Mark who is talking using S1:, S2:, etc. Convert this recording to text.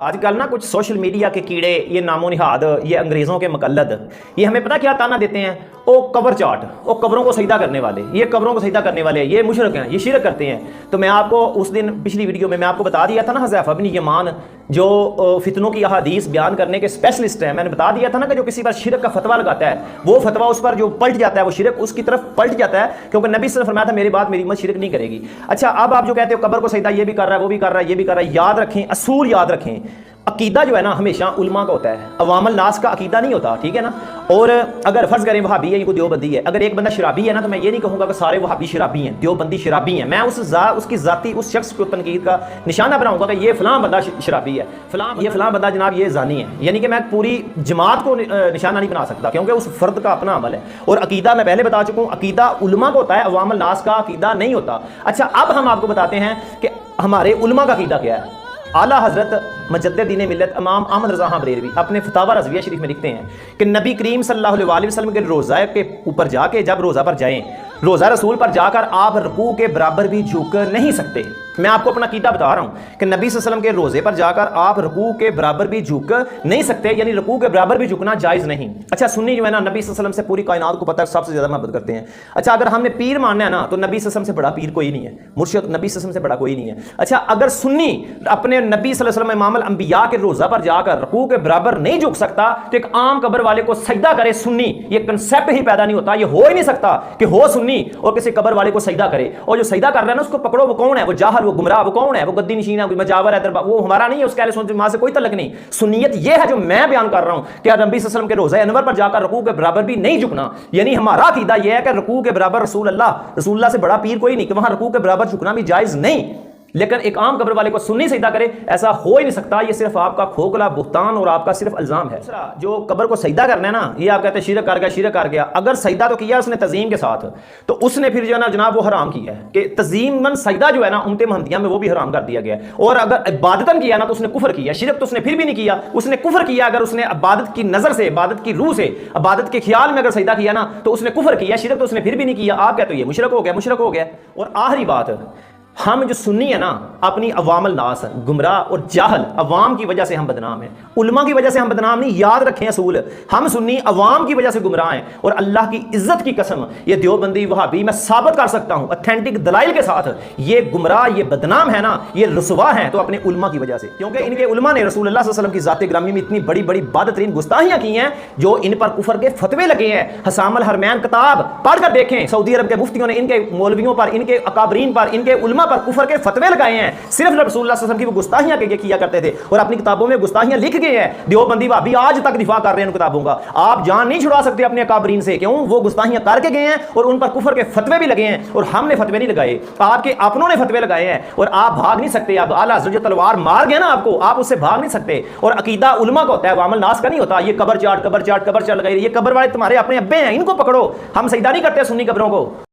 S1: آج کل نا کچھ سوشل میڈیا کے کیڑے، یہ نامو نہاد، یہ انگریزوں کے مقلد، یہ ہمیں پتہ کیا تانا دیتے ہیں؟ او قبر چاٹ، او قبروں کو سجدہ کرنے والے، یہ قبروں کو سجدہ کرنے والے، یہ مشرک ہیں، یہ شرک کرتے ہیں۔ تو میں آپ کو اس دن پچھلی ویڈیو میں آپ کو بتا دیا تھا نا، حذیفہ بن یمان جو فتنوں کی احادیث بیان کرنے کے اسپیشلسٹ ہیں، میں نے بتا دیا تھا نا کہ جو کسی پر شرک کا فتویٰ لگاتا ہے، وہ فتویٰ اس پر جو پلٹ جاتا ہے، وہ شرک اس کی طرف پلٹ جاتا ہے، کیونکہ نبی صلی اللہ علیہ وسلم نے فرمایا تھا میری بات میری امت شرک نہیں کرے گی۔ اچھا، اب آپ جو کہتے ہو قبر کو سجدہ یہ بھی کر رہا ہے، وہ بھی کر رہا ہے، یہ بھی کر رہا ہے، یاد رکھیں، اصول یاد رکھیں، عقیدہ جو ہے نا ہمیشہ علماء کا ہوتا ہے، عوام الناس کا عقیدہ نہیں ہوتا، ٹھیک ہے نا۔ اور اگر فرض کریں وہابی ہے، یہ کوئی دیوبندی ہے، اگر ایک بندہ شرابی ہے نا، تو میں یہ نہیں کہوں گا کہ سارے وہابی شرابی ہیں، دیوبندی شرابی ہیں، میں اس کی ذاتی اس شخص کو تنقید کا نشانہ بناؤں گا کہ یہ فلاں بندہ شرابی ہے، فلاں بندہ جناب یہ زانی ہے، یعنی کہ میں پوری جماعت کو نشانہ نہیں بنا سکتا، کیونکہ اس فرد کا اپنا عمل ہے۔ اور عقیدہ میں پہلے بتا چکا ہوں، عقیدہ علماء کا ہوتا ہے، عوام الناس کا عقیدہ نہیں ہوتا۔ اچھا، اب ہم آپ کو بتاتے ہیں کہ ہمارے علماء کا عقیدہ کیا ہے۔ اعلیٰ حضرت مجدد دین ملت امام احمد رضا خان بریلوی اپنے فتاوی رضویہ شریف میں لکھتے ہیں کہ نبی کریم صلی اللہ علیہ وسلم کے روزہ کے اوپر جا کے، جب روزہ پر جائیں، روزہ رسول پر جا کر آپ رکوع کے برابر بھی جھک نہیں سکتے۔ میں آپ کو اپنا عقیدہ بتا رہا ہوں کہ نبی صلی اللہ علیہ وسلم کے روزے پر جا کر آپ رکوع کے برابر بھی جھک نہیں سکتے، یعنی رکوع کے برابر بھی جھکنا جائز نہیں۔ اچھا، سنی جو ہے نا، نبی صلی اللہ علیہ وسلم سے پوری کائنات کو پتہ ہے سب سے زیادہ محبت کرتے ہیں۔ اچھا، اگر ہم نے پیر ماننا ہے نا، تو نبی صلی اللہ علیہ وسلم سے بڑا پیر کوئی نہیں ہے، مرشد نبی صلی اللہ علیہ وسلم سے بڑا کوئی نہیں ہے۔ اچھا، اگر سنی اپنے نبی صلی اللہ علیہ وسلم امام الانبیاء کے روزہ پر جا کر رکوع کے برابر نہیں جھک سکتا، تو ایک عام قبر والے کو سجدہ کرے سنی، یہ کنسیپٹ ہی پیدا نہیں ہوتا، یہ ہو ہی نہیں سکتا کہ ہو سنی اور کسی قبر والے کو سجدہ کرے۔ اور جو سجدہ کر رہا ہے نا، اس کو پکڑو، وہ کون ہے؟ وہ جاہل، وہ گمراہ، وہ کون ہے؟ وہ گدی نشین ہے، کوئی مجاور ہے، وہ ہمارا نہیں ہے، اس کے اہل سنت والجماعت سے کوئی تعلق نہیں۔ سنیت یہ ہے جو میں بیان کر رہا ہوں کہ نبی صلی اللہ علیہ وسلم کے روزہ انور پر جا کر رکوع کے برابر بھی نہیں جھکنا، یعنی ہمارا عقیدہ یہ ہے کہ رکوع کے برابر رسول اللہ سے بڑا پیر کوئی نہیں، کہ وہاں رکوع کے برابر جھکنا بھی جائز نہیں۔ لیکن ایک عام قبر والے کو سنی سجدہ کرے، ایسا ہو ہی نہیں سکتا، یہ صرف آپ کا کھوکھلا بہتان اور آپ کا صرف الزام ہے۔ جو قبر کو سجدہ کرنا ہے نا، یہ آپ کہتے ہیں شرک کر گیا، اگر سجدہ تو کیا اس نے تعظیم کے ساتھ، تو اس نے پھر جو ہے نا جناب وہ حرام کیا ہے کہ تعظیماً سجدہ جو ہے نا امت محمدیہ میں وہ بھی حرام کر دیا گیا ہے۔ اور اگر عبادتاً کیا نا تو اس نے کفر کیا، شرک تو اس نے پھر بھی نہیں کیا، اس نے کفر کیا اگر اس نے عبادت کی نظر سے، عبادت کی روح سے، عبادت کے خیال میں اگر سجدہ کیا نا تو اس نے کفر کیا، شرک تو اس نے پھر بھی نہیں کیا۔ آپ کہتے ہو یہ مشرک ہو گیا۔ اور آخری بات، ہم جو سنی ہے نا، اپنی عوام الناس گمراہ اور جاہل عوام کی وجہ سے ہم بدنام ہیں، علماء کی وجہ سے ہم بدنام نہیں۔ یاد رکھیں اصول، ہم سنی عوام کی وجہ سے گمراہ ہیں، اور اللہ کی عزت کی قسم یہ دیوبندی وہابی میں ثابت کر سکتا ہوں اتھینٹک دلائل کے ساتھ، یہ گمراہ، یہ بدنام ہے نا، یہ رسوا ہیں تو اپنے علماء کی وجہ سے، کیونکہ ان کے علماء نے رسول اللہ صلی اللہ علیہ وسلم کی ذات گرامی میں اتنی بڑی بڑی بادترین گستاخیاں کی ہیں جو ان پر کفر کے فتوے لگے ہیں۔ حسام الحرمین کتاب پڑھ کر دیکھیں، سعودی عرب کے مفتیوں نے ان کے مولویوں پر، ان کے اکابرین پر، ان کے علماء پر کفر کے فتوے لگائے ہیں، صرف رسول اللہ صلی اللہ علیہ وسلم کی وہ گستاخیاں کیا کرتے تھے، اور اپنی کتابوں میں گستاخیاں لکھ گئے ہیں۔ دیوبندی وہابی آج تک دفاع کر رہے ہیں ان کتابوں کا، آپ جان نہیں چھڑا سکتے اپنے اکابرین سے، کیوں؟ وہ گستاخیاں کر کے گئے ہیں اور ان پر کفر کے فتوے بھی لگے ہیں، اور ہم نے فتوے نہیں لگائے، آپ کے اپنوں نے فتوے لگائے ہیں، اور آپ بھاگ نہیں سکتے۔ اب اعلیٰ حضرت جو تلوار مار گیا نا آپ کو، آپ اس سے بھاگ نہیں سکتے۔ اور عقیدہ علماء کا ہوتا ہے، عوام الناس کا نہیں ہوتا۔ یہ قبر چاٹ لگائی، یہ قبر والے تمہارے اپنے ابے ہیں، ان کو پکڑو، ہم سجدہ نہیں کرتے سنی قبروں کو۔